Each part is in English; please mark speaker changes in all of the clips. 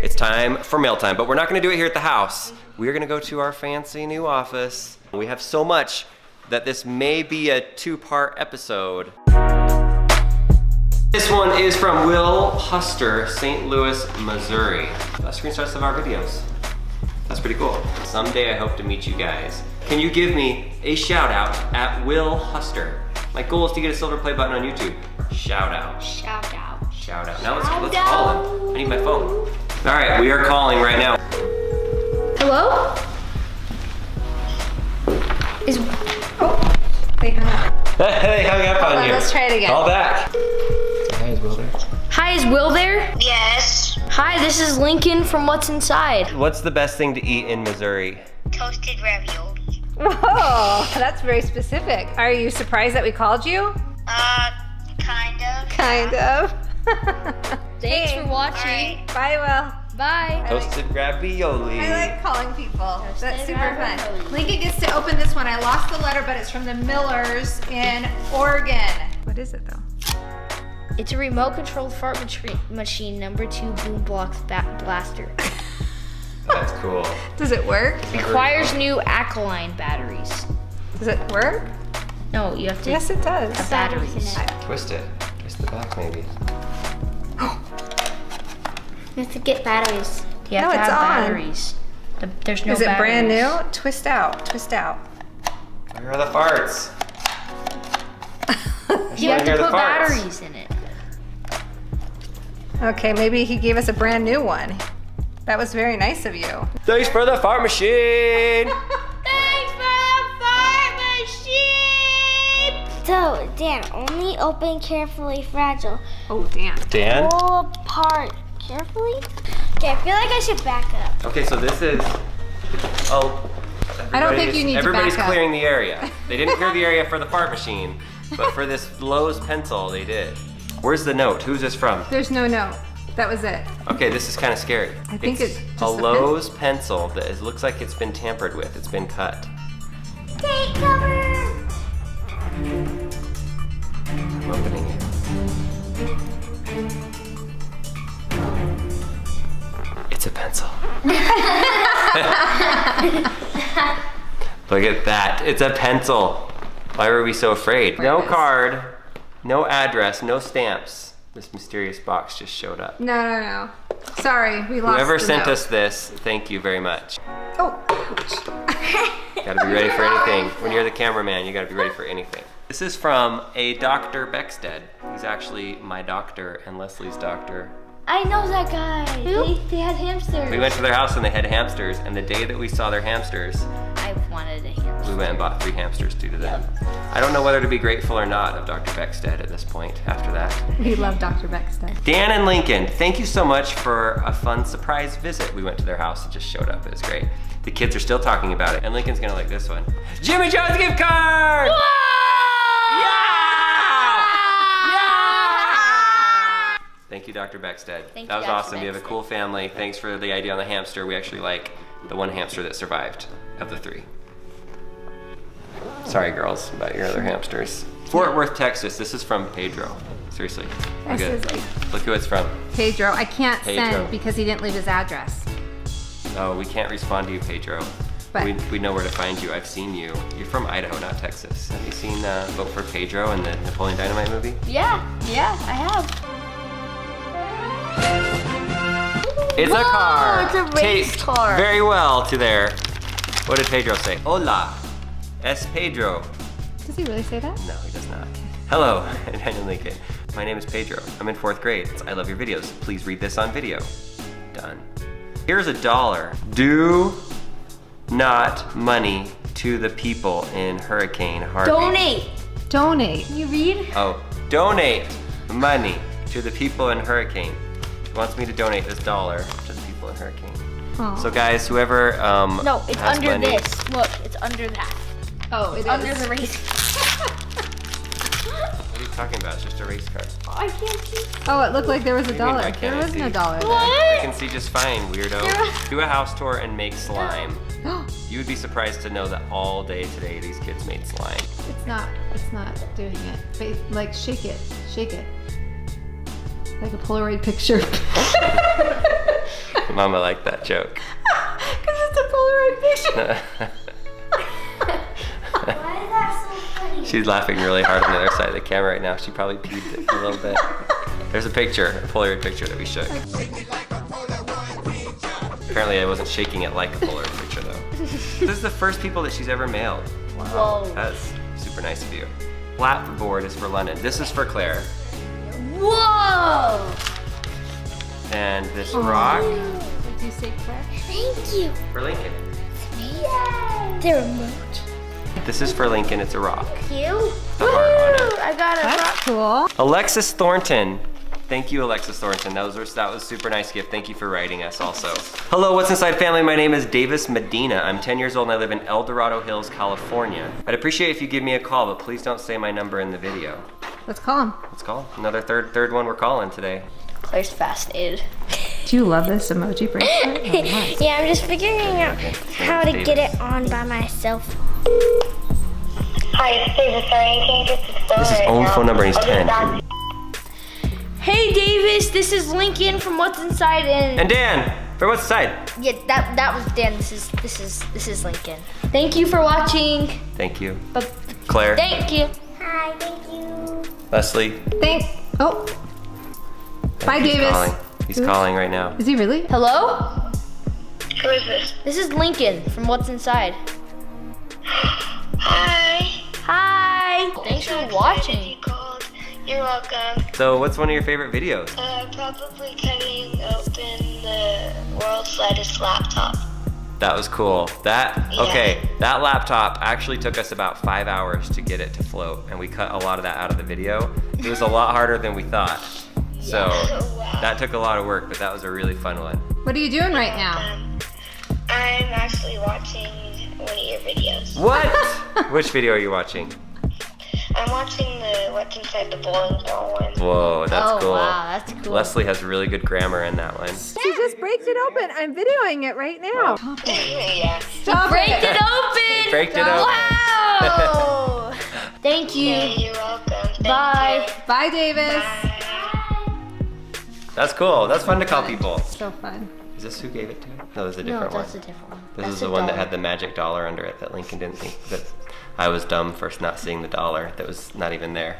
Speaker 1: It's time for mail time, but we're not gonna do it here at the house. We're gonna go to our fancy new office. We have so much that this may be a 2-part episode. This one is from Will Huster, St. Louis, Missouri. Screenshots of our videos. That's pretty cool. Someday I hope to meet you guys. Can you give me a shout out at Will Huster? My goal is to get a silver play button on YouTube. Shout out.
Speaker 2: Shout out.
Speaker 1: Shout out. Now let's call him. I need my phone. All right, we are calling right now.
Speaker 2: Hello?
Speaker 3: They hung up.
Speaker 1: They hung up on you.
Speaker 3: Let's try it again.
Speaker 1: Call back. Hi, is Will there?
Speaker 2: Hi, is Will there?
Speaker 4: Yes.
Speaker 2: Hi, this is Lincoln from What's Inside.
Speaker 1: What's the best thing to eat in Missouri?
Speaker 4: Toasted ravioli.
Speaker 3: Whoa, that's very specific. Are you surprised that we called you?
Speaker 4: Kind of.
Speaker 3: Kind of.
Speaker 2: Thanks for watching.
Speaker 4: Alright.
Speaker 3: Bye, Will.
Speaker 2: Bye.
Speaker 1: Toasted ravioli.
Speaker 3: I like calling people. That's super
Speaker 2: ravioli.
Speaker 3: fun. Lincoln gets to open this one. I lost the letter, but it's from the Millers in Oregon. What is it though?
Speaker 2: It's a remote-controlled fart machine #2 boom blocks blaster.
Speaker 1: That's cool.
Speaker 3: Does it work?
Speaker 2: Requires new alkaline batteries.
Speaker 3: Does it work?
Speaker 2: No, you have to.
Speaker 3: Yes, it does.
Speaker 2: Batteries.
Speaker 1: Twist it. Twist the back maybe.
Speaker 4: You have to get batteries.
Speaker 2: You have
Speaker 3: No,
Speaker 2: to
Speaker 3: it's
Speaker 2: have
Speaker 3: on.
Speaker 2: batteries. There's no
Speaker 3: Is it
Speaker 2: batteries.
Speaker 3: brand new? Twist out. Twist out.
Speaker 1: Where are the farts?
Speaker 2: You have to
Speaker 1: hear the
Speaker 2: put
Speaker 1: farts.
Speaker 2: batteries in it.
Speaker 3: Okay, maybe he gave us a brand new one. That was very nice of you.
Speaker 1: Thanks for the fart machine.
Speaker 2: Thanks for the fart machine!
Speaker 4: So, Dan, only open carefully fragile.
Speaker 3: Oh, damn.
Speaker 1: Dan?
Speaker 4: Pull apart carefully. Okay, I feel like I should back up.
Speaker 1: Okay, so this is. Oh.
Speaker 3: I don't think you need to
Speaker 1: Everybody's
Speaker 3: back up.
Speaker 1: clearing the area. They didn't clear the area for the fart machine, but for this Lowe's pencil, they did. Where's the note? Who's this from?
Speaker 3: There's no note. That was it.
Speaker 1: Okay, this is kind of scary.
Speaker 3: I think it's just
Speaker 1: a
Speaker 3: a
Speaker 1: Lowe's pencil that looks like it's been tampered with. It's been cut.
Speaker 4: Take cover.
Speaker 1: I'm opening it. It's a pencil. Look at that. It's a pencil. Why were we so afraid? No card, no address, no stamps. This mysterious box just showed up.
Speaker 3: No. Sorry, we lost
Speaker 1: Whoever
Speaker 3: the
Speaker 1: sent
Speaker 3: note.
Speaker 1: us this, thank you very much.
Speaker 3: Oh, ouch.
Speaker 1: Gotta be ready for anything. When you're the cameraman, you gotta be ready for anything. This is from a Dr. Beckstead. He's actually my doctor and Leslie's doctor.
Speaker 4: I know that guy. They had hamsters.
Speaker 1: We went to their house and they had hamsters, and the day that we saw their hamsters,
Speaker 2: I wanted a hamster.
Speaker 1: we went and bought 3 hamsters due to them. I don't know whether to be grateful or not of Dr. Beckstead at this point after that.
Speaker 3: We love Dr. Beckstead.
Speaker 1: Dan and Lincoln, thank you so much for a fun surprise visit. We went to their house and just showed up. It was great. The kids are still talking about it, and Lincoln's gonna like this one. Jimmy John's gift card! Thank you, Dr. Beckstead.
Speaker 2: Thank
Speaker 1: that
Speaker 2: you,
Speaker 1: was
Speaker 2: Dr.
Speaker 1: awesome. You have a cool family. Thanks for the idea on the hamster. We actually like the one hamster that survived of the 3. Sorry, girls, about your other hamsters. Fort Worth, Texas. This is from Pedro. Seriously. Look,
Speaker 3: This
Speaker 1: at
Speaker 3: is
Speaker 1: it. Look who it's from.
Speaker 3: Pedro. I can't
Speaker 1: Pedro.
Speaker 3: send because he didn't leave his address.
Speaker 1: Oh, we can't respond to you, Pedro.
Speaker 3: But-
Speaker 1: We know where to find you. I've seen you. You're from Idaho, not Texas. Have you seen Vote for Pedro in the Napoleon Dynamite movie?
Speaker 2: Yeah, I have.
Speaker 1: It's a
Speaker 2: Whoa,
Speaker 1: car.
Speaker 2: it's a race
Speaker 1: Taped
Speaker 2: car.
Speaker 1: very well to there. What did Pedro say? Hola, es Pedro.
Speaker 3: Does he really say that?
Speaker 1: No, he does not. Hello, Dan and Lincoln. My name is Pedro. I'm in 4th grade. I love your videos. Please read this on video. Done. Here's $1. Do not money to the people in Hurricane Harvey.
Speaker 3: Donate.
Speaker 2: You read?
Speaker 1: Oh, donate money to the people in Hurricane. He wants me to donate this $1 to the people in Hurricane.
Speaker 3: Aw.
Speaker 1: So guys, whoever
Speaker 2: No, it's
Speaker 1: has
Speaker 2: under
Speaker 1: money,
Speaker 2: this. Look, it's under that.
Speaker 3: Oh, it
Speaker 2: Under
Speaker 3: is.
Speaker 2: the race.
Speaker 1: What are you talking about? It's just a race car.
Speaker 2: I can't see.
Speaker 3: Oh, it looked like there was
Speaker 1: What
Speaker 3: a
Speaker 1: do you mean,
Speaker 3: dollar.
Speaker 1: why
Speaker 3: There
Speaker 1: can't I
Speaker 3: wasn't a
Speaker 1: see?
Speaker 3: dollar there.
Speaker 1: I
Speaker 2: What?
Speaker 1: can see just fine, weirdo. Do a house tour and make slime. You would be surprised to know that all day today these kids made slime.
Speaker 3: It's not doing it. But, like, shake it. Like a Polaroid picture.
Speaker 1: Mama liked that joke.
Speaker 3: Because it's a Polaroid picture.
Speaker 4: Why is that so funny?
Speaker 1: She's laughing really hard on the other side of the camera right now. She probably peeved it a little bit. There's a picture, a Polaroid picture that we shook. Apparently I wasn't shaking it like a Polaroid picture though. This is the first people that she's ever mailed. Wow,
Speaker 2: Whoa.
Speaker 1: that's super nice of you. Flatboard is for London. This is for Claire.
Speaker 2: Whoa!
Speaker 1: And this rock
Speaker 3: Did you say Claire?
Speaker 4: Thank you.
Speaker 1: for Lincoln.
Speaker 4: Yay. The remote.
Speaker 1: This is for Lincoln, it's a rock.
Speaker 4: You?
Speaker 1: The heart on it.
Speaker 2: I got a rock.
Speaker 3: That's cool.
Speaker 1: Alexis Thornton. Thank you, Alexis Thornton. That was a super nice gift. Thank you for writing us also. Hello, What's Inside family. My name is Davis Medina. I'm 10 years old and I live in El Dorado Hills, California. I'd appreciate if you give me a call, but please don't say my number in the video.
Speaker 3: Let's call him.
Speaker 1: Let's call. Another third one we're calling today.
Speaker 2: Claire's fascinated.
Speaker 3: Do you love this emoji bracelet?
Speaker 4: Yeah, I'm just figuring out how to get it on by myself.
Speaker 5: Hi, it's Davis. Sorry, I can't get to the phone.
Speaker 1: This is his
Speaker 5: right
Speaker 1: own
Speaker 5: now.
Speaker 1: phone number and he's
Speaker 5: I'll get
Speaker 1: 10.
Speaker 5: back.
Speaker 2: Hey Davis, this is Lincoln from What's Inside
Speaker 1: And Dan, from What's Inside?
Speaker 2: yeah, that was Dan. This is Lincoln. Thank you for watching.
Speaker 1: Thank you.
Speaker 2: But
Speaker 1: Claire,
Speaker 2: thank you.
Speaker 4: Hi, thank you.
Speaker 1: Leslie.
Speaker 3: Thanks. Oh. Bye,
Speaker 1: He's
Speaker 3: Davis.
Speaker 1: calling. He's calling right now.
Speaker 3: Is he really?
Speaker 2: Hello?
Speaker 5: Who is this?
Speaker 2: This is Lincoln from What's Inside.
Speaker 5: Hi.
Speaker 2: Hi. Thanks
Speaker 5: So
Speaker 2: for
Speaker 5: excited
Speaker 2: watching.
Speaker 5: You called. You're welcome.
Speaker 1: So what's one of your favorite videos?
Speaker 5: Probably cutting open the world's lightest laptop.
Speaker 1: That was cool. Okay, that laptop actually took us about 5 hours to get it to float, and we cut a lot of that out of the video. It was a lot harder than we thought. So
Speaker 5: Wow.
Speaker 1: that took a lot of work, but that was a really fun one.
Speaker 3: What are you doing right now?
Speaker 5: I'm actually watching one of your videos.
Speaker 1: What? Which video are you watching?
Speaker 5: I'm watching the What's Inside the Bowling Ball one.
Speaker 1: Whoa, that's
Speaker 2: Oh
Speaker 1: cool.
Speaker 2: wow, that's cool.
Speaker 1: Leslie has really good grammar in that one.
Speaker 3: She just breaks it open. I'm videoing it right now.
Speaker 5: Yeah.
Speaker 3: Stop
Speaker 2: Break it open.
Speaker 1: Break it open.
Speaker 2: Wow. Thank you.
Speaker 5: Yeah, you're welcome. Thank
Speaker 2: Bye.
Speaker 5: you.
Speaker 3: Bye, Davis.
Speaker 5: Bye.
Speaker 1: That's cool. That's fun to call people.
Speaker 3: So fun.
Speaker 1: Is this who gave it to? No, there's a
Speaker 2: No,
Speaker 1: different
Speaker 2: that's a
Speaker 1: one.
Speaker 2: different one.
Speaker 1: This
Speaker 2: That's
Speaker 1: is
Speaker 2: a
Speaker 1: the one that
Speaker 2: dollar.
Speaker 1: had the magic dollar under it that Lincoln didn't think that I was dumb for not seeing the dollar that was not even there.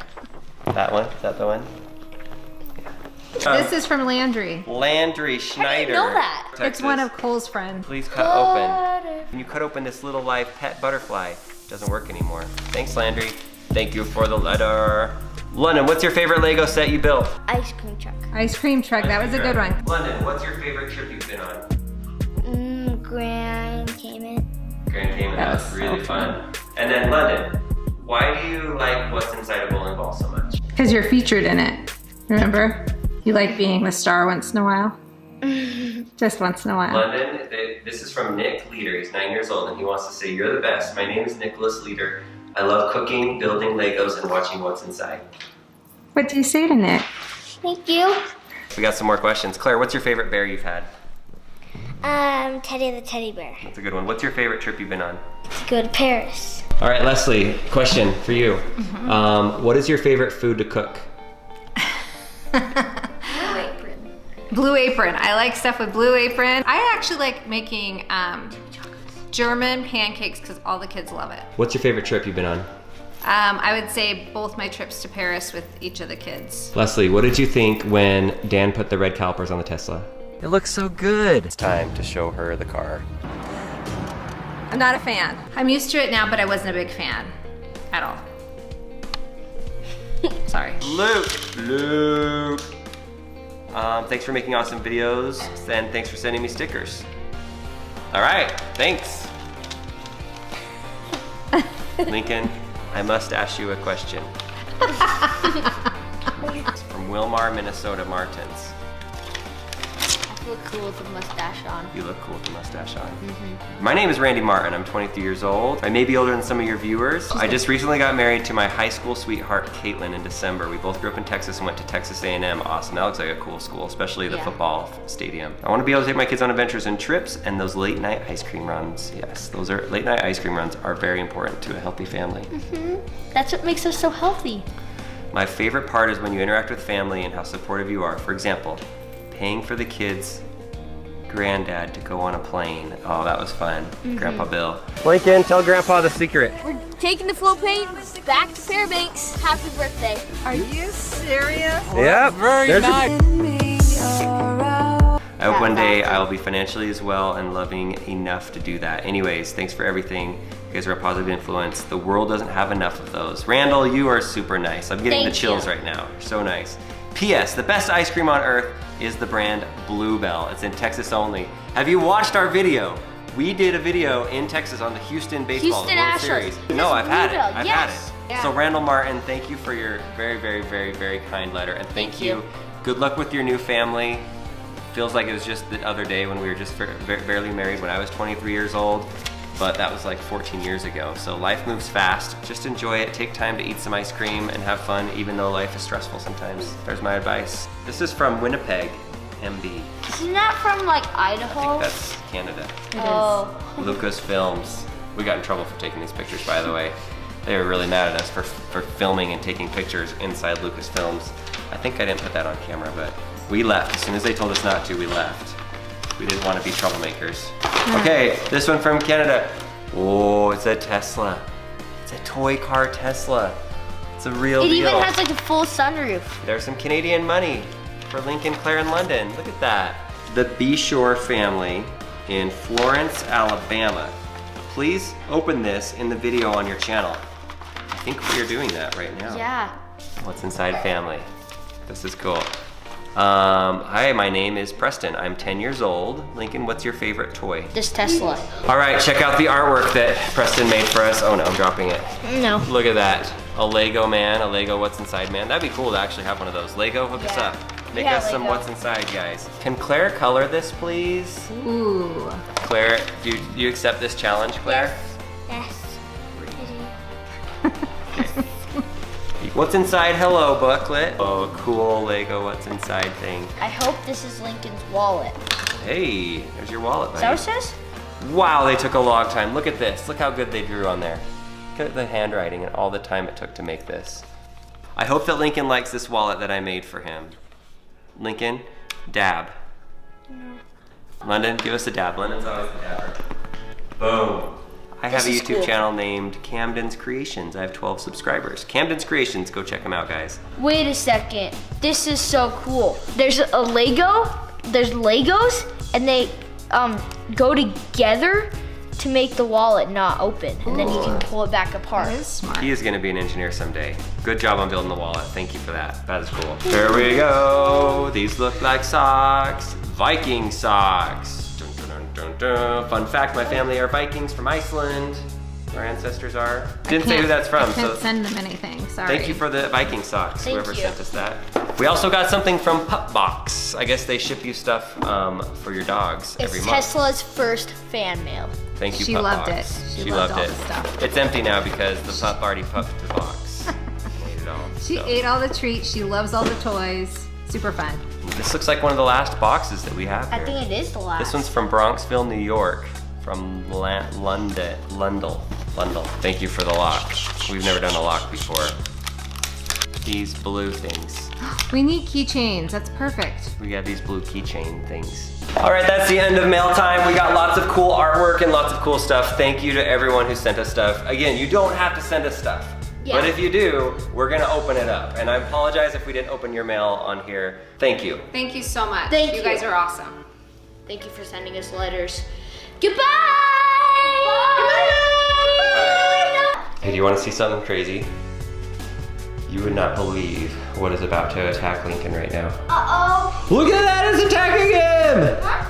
Speaker 1: That one? Is that the one? Yeah.
Speaker 3: This is from Landry.
Speaker 1: Landry Schneider.
Speaker 2: know that?
Speaker 3: It's
Speaker 1: Texas.
Speaker 3: one of Cole's friends.
Speaker 1: Please cut open. When you cut open this little live pet butterfly, it doesn't work anymore. Thanks, Landry. Thank you for the letter. London, what's your favorite Lego set you built?
Speaker 4: Ice cream truck.
Speaker 3: Ice cream truck. That was a good one.
Speaker 1: London, what's your favorite trip you've been on?
Speaker 4: Grand Cayman.
Speaker 1: Grand Cayman, that was really fun. And then London, why do you like What's Inside a Bowling Ball so much?
Speaker 3: Because you're featured in it. Remember? You like being the star once in a while. Just once in a while.
Speaker 1: London, this is from Nick Leader. He's 9 years old and he wants to say, you're the best. My name is Nicholas Leader. I love cooking, building Legos, and watching What's Inside.
Speaker 3: What do you say to Nick?
Speaker 4: Thank you.
Speaker 1: We got some more questions. Claire, what's your favorite bear you've had?
Speaker 4: Teddy the teddy bear.
Speaker 1: That's a good one. What's your favorite trip you've been on?
Speaker 4: To go to Paris.
Speaker 1: All right, Leslie, question for you. What is your favorite food to cook?
Speaker 3: Blue Apron. I like stuff with Blue Apron. I actually like making German pancakes because all the kids love it.
Speaker 1: What's your favorite trip you've been on?
Speaker 3: I would say both my trips to Paris with each of the kids.
Speaker 1: Leslie, what did you think when Dan put the red calipers on the Tesla? It looks so good. It's time to show her the car.
Speaker 3: I'm not a fan. I'm used to it now, but I wasn't a big fan at all. Sorry.
Speaker 1: Luke. Thanks for making awesome videos, and thanks for sending me stickers. All right, thanks. Lincoln, I must ask you a question. It's from Wilmar, Minnesota Martins.
Speaker 2: I look cool with the mustache on.
Speaker 1: You look cool with the mustache on. My name is Randy Martin. I'm 23 years old. I may be older than some of your viewers. I just recently got married to my high school sweetheart, Caitlin, in December. We both grew up in Texas and went to Texas A&M. Awesome. That looks like a cool school, especially the
Speaker 2: Yeah.
Speaker 1: football stadium. I want to be able to take my kids on adventures and trips and those late night ice cream runs. Yes, those are late night ice cream runs are very important to a healthy family.
Speaker 2: That's what makes us so healthy.
Speaker 1: My favorite part is when you interact with family and how supportive you are. For example, paying for the kids' granddad to go on a plane. Oh, that was fun. Grandpa Bill. Lincoln, tell Grandpa the secret.
Speaker 4: We're taking the float paint back to Fairbanks. Happy birthday.
Speaker 3: Are you serious?
Speaker 1: Yep.
Speaker 6: Very nice.
Speaker 1: I hope one day I'll be financially as well and loving enough to do that. Anyways, thanks for everything. You guys are a positive influence. The world doesn't have enough of those. Randall, you are super nice. I'm getting the chills right now. You're so nice. P.S. The best ice cream on earth is the brand Bluebell. It's in Texas only. Have you watched our video? We did a video in Texas on the Houston baseball
Speaker 2: Houston
Speaker 1: World
Speaker 2: Astros.
Speaker 1: Series.
Speaker 2: Yes,
Speaker 1: No, I've had it.
Speaker 2: Bluebell,
Speaker 1: I've
Speaker 2: yes.
Speaker 1: had it.
Speaker 3: Yeah.
Speaker 1: So Randall Martin, thank you for your very, very, very, very kind letter. And thank you. Good luck with your new family. Feels like it was just the other day when we were just barely married when I was 23 years old. But that was like 14 years ago. So life moves fast. Just enjoy it. Take time to eat some ice cream and have fun, even though life is stressful sometimes. There's my advice. This is from Winnipeg, MB.
Speaker 2: Isn't that from like
Speaker 1: I
Speaker 2: Idaho?
Speaker 1: think that's Canada.
Speaker 2: Oh.
Speaker 1: Lucasfilms. We got in trouble for taking these pictures, by the way. They were really mad at us for filming and taking pictures inside Lucasfilms. I think I didn't put that on camera, but we left. As soon as they told us not to, we left. We didn't want to be troublemakers. Okay, this one from Canada. Oh, it's a Tesla. It's a toy car Tesla. It's a real
Speaker 2: It
Speaker 1: deal.
Speaker 2: even has like a full sunroof.
Speaker 1: There's some Canadian money for Lincoln, Claire, and London. Look at that. The Beshore family in Florence, Alabama. Please open this in the video on your channel. I think we are doing that right now.
Speaker 2: Yeah.
Speaker 1: What's inside family? This is cool. Hi, my name is Preston. I'm 10 years old. Lincoln, what's your favorite toy?
Speaker 2: This Tesla.
Speaker 1: All right, check out the artwork that Preston made for us. Oh no, I'm dropping it.
Speaker 2: No.
Speaker 1: Look at that. A Lego man, a Lego What's Inside man. That'd be cool to actually have one of those. Lego, hook us up. Make
Speaker 2: Yeah,
Speaker 1: us some
Speaker 2: Lego.
Speaker 1: What's Inside, guys. Can Claire color this, please?
Speaker 3: Ooh.
Speaker 1: Claire, do you accept this challenge, Claire?
Speaker 4: Yes.
Speaker 1: What's Inside Hello booklet. Oh, cool Lego What's Inside thing.
Speaker 2: I hope this is Lincoln's wallet.
Speaker 1: Hey, there's your wallet,
Speaker 2: Is
Speaker 1: buddy.
Speaker 2: that what it says?
Speaker 1: Wow, they took a long time. Look at this. Look how good they drew on there. Look at the handwriting and all the time it took to make this. I hope that Lincoln likes this wallet that I made for him. Lincoln, dab. No. London, give us a dab. London's always the dabber. Boom. I have a
Speaker 2: This is
Speaker 1: YouTube
Speaker 2: cool.
Speaker 1: channel named Camden's Creations. I have 12 subscribers. Camden's Creations, go check them out, guys.
Speaker 2: Wait a second. This is so cool. There's a Lego, there's Legos, and they go together to make the wallet not open. And then you can pull it back apart.
Speaker 3: That is smart.
Speaker 1: He is gonna be an engineer someday. Good job on building the wallet. Thank you for that. That is cool. Here we go. These look like socks. Viking socks. Dun, dun, dun, dun, dun. Fun fact, my family are Vikings from Iceland. Our ancestors are. Didn't say who that's from,
Speaker 3: I can't
Speaker 1: so
Speaker 3: send them anything, sorry.
Speaker 1: thank you for the Viking socks,
Speaker 2: Thank
Speaker 1: whoever
Speaker 2: you.
Speaker 1: sent us that. We also got something from Pup Box. I guess they ship you stuff for your dogs every
Speaker 2: It's
Speaker 1: month.
Speaker 2: Tesla's first fan mail.
Speaker 1: Thank you,
Speaker 3: She
Speaker 1: Pup
Speaker 3: loved
Speaker 1: Box.
Speaker 3: it.
Speaker 1: She
Speaker 3: loved
Speaker 1: loved
Speaker 3: all
Speaker 1: it.
Speaker 3: the stuff.
Speaker 1: It's empty now because the pup already pupped the box. Ate it all.
Speaker 3: She
Speaker 1: So,
Speaker 3: ate all the treats. She loves all the toys. Super fun.
Speaker 1: This looks like one of the last boxes that we have
Speaker 2: I
Speaker 1: here.
Speaker 2: think it is the last.
Speaker 1: This one's from Bronxville, New York, from Lundell. Thank you for the lock. We've never done a lock before. These blue things.
Speaker 3: We need keychains. That's perfect.
Speaker 1: We got these blue keychain things. All right, that's the end of mail time. We got lots of cool artwork and lots of cool stuff. Thank you to everyone who sent us stuff. Again, you don't have to send us stuff.
Speaker 2: Yeah.
Speaker 1: But if you do, we're gonna open it up. And I apologize if we didn't open your mail on here. Thank you.
Speaker 3: Thank you so much.
Speaker 2: Thank
Speaker 3: You
Speaker 2: you.
Speaker 3: guys are awesome.
Speaker 2: Thank you for sending us letters. Goodbye!
Speaker 1: Hey, do you want to see something crazy? You would not believe what is about to attack Lincoln right now.
Speaker 4: Uh-oh.
Speaker 1: Look at that, it's attacking him!
Speaker 4: Huh?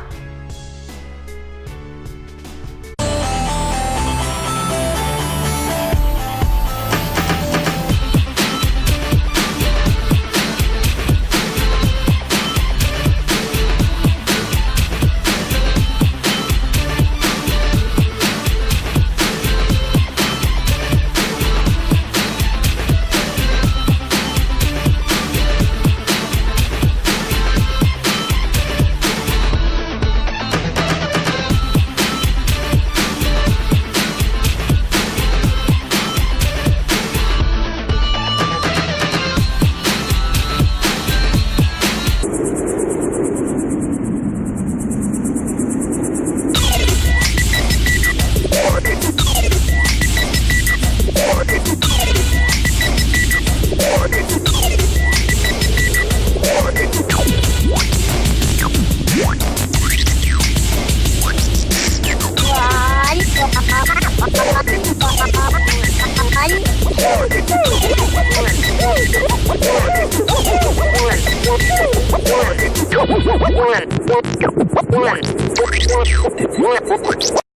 Speaker 6: One.